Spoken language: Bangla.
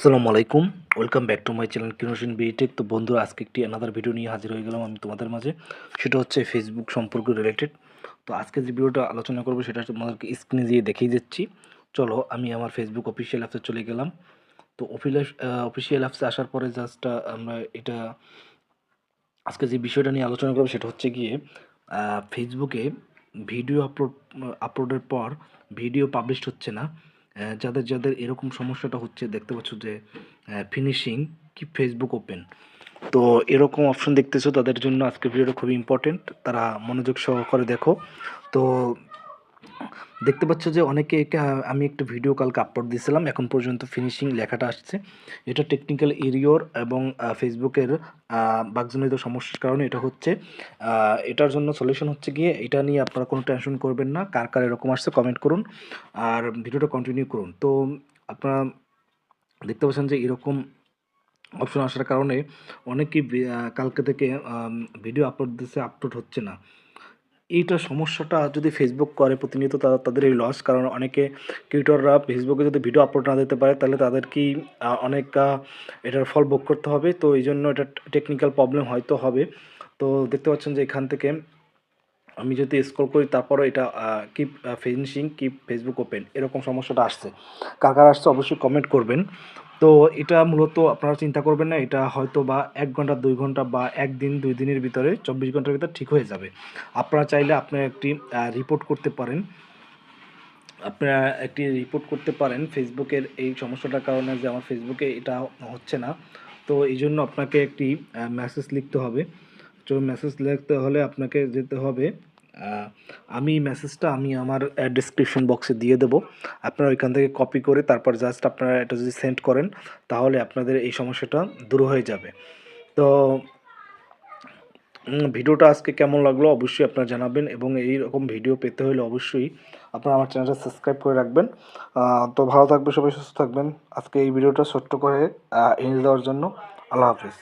আসসালামু আলাইকুম, welcome back to my channel kerosene BTech. তো বন্ধুরা, আজকে একটি অ্যানাদার ভিডিও নিয়ে হাজির হয়ে গেলাম আমি তোমাদের মাঝে। সেটা হচ্ছে ফেসবুক সম্পর্ক রিলেটেড। তো আজকে যে ভিডিওটা আলোচনা করবো সেটা হচ্ছে তোমাদেরকে স্ক্রিনে দিয়ে দেখিয়ে দিচ্ছি। চলো, আমি আমার ফেসবুক অফিসিয়াল অ্যাপসে চলে গেলাম। তো অফিসিয়াল অ্যাপসে আসার পরে জাস্ট আমরা এটা আজকে যে বিষয়টা নিয়ে আলোচনা করবো সেটা হচ্ছে গিয়ে ফেসবুকে ভিডিও আপলোডের পর ভিডিও পাবলিশড হচ্ছে না। যাদের যাদের এরকম সমস্যাটা হচ্ছে, দেখতে পাচ্ছ যে ফিনিশিং কি ফেসবুক ওপেন, তো এরকম অপশন দেখতেছো, তাদের জন্য আজকে ভিডিওটা খুবই ইম্পর্টেন্ট। তারা মনোযোগ সহকারে দেখো। তো দেখতে পাচ্ছ যে অনেকে আমি একটা ভিডিও কালকে আপলোড দিয়েছিলাম, এখন পর্যন্ত ফিনিশিং লেখাটা আসছে। এটা টেকনিক্যাল এরিয়র এবং ফেসবুকের বাগজনিত সমস্যার কারণে এটা হচ্ছে। এটার জন্য সলিউশন হচ্ছে গিয়ে, এটা নিয়ে আপনারা কোনো টেনশন করবেন না। কার কার এরকম আসছে কমেন্ট করুন আর ভিডিওটা কন্টিনিউ করুন। তো আপনারা দেখতে পাচ্ছেন যে এরকম অপশন আসার কারণে অনেকেই কালকে থেকে ভিডিও আপলোড দিচ্ছে, আপলোড হচ্ছে না। এইটা সমস্যাটা যদি ফেসবুক করে প্রতিনিয়ত, তাদের এই লস। কারণ অনেকে ক্রিয়েটররা ফেসবুকে যদি ভিডিও আপলোড না দিতে পারে, তাহলে তাদেরকেই অনেক এটার ফল ভোগ করতে হবে। তো এই জন্য এটা টেকনিক্যাল প্রবলেম হয়তো হবে। তো দেখতে পাচ্ছেন যে এখান থেকে আমি যদি স্ক্রল করি, তারপরে এটা keep finishing keep Facebook open, এরকম সমস্যাটা আসছে। কার কার আসছে অবশ্যই কমেন্ট করবেন। তো এটা মূলত আপনারা চিন্তা করবেন না, এটা হয়তো বা 1 ঘন্টা 2 ঘন্টা বা 1 দিন 2 দিনের ভিতরে 24 ঘন্টার ভিতরে ঠিক হয়ে যাবে। আপনারা চাইলে আপনারা একটি রিপোর্ট করতে পারেন। আপনারা একটি রিপোর্ট করতে পারেন ফেসবুকের এই সমস্যাটার কারণে, যে আমার ফেসবুকে এটা হচ্ছে না। তো এই জন্য আপনাকে একটি মেসেজ লিখতে হবে। তো মেসেজ লিখতে হলে আপনাকে যেতে হবে, আমি মেসেজটা আমি আমার ডেসক্রিপশন বক্সে দিয়ে দেবো। আপনারা ওইখান থেকে কপি করে তারপর জাস্ট আপনারা এটা যদি সেন্ড করেন, তাহলে আপনাদের এই সমস্যাটা দূর হয়ে যাবে। তো ভিডিওটা আজকে কেমন লাগলো অবশ্যই আপনারা জানাবেন, এবং এই রকম ভিডিও পেতে হলে অবশ্যই আপনারা আমার চ্যানেলটা সাবস্ক্রাইব করে রাখবেন। তো ভালো থাকবেন সবাই, সুস্থ থাকবেন। আজকে এই ভিডিওটা ছোট্ট করে এনে দেওয়ার জন্য আল্লাহ হাফেজ।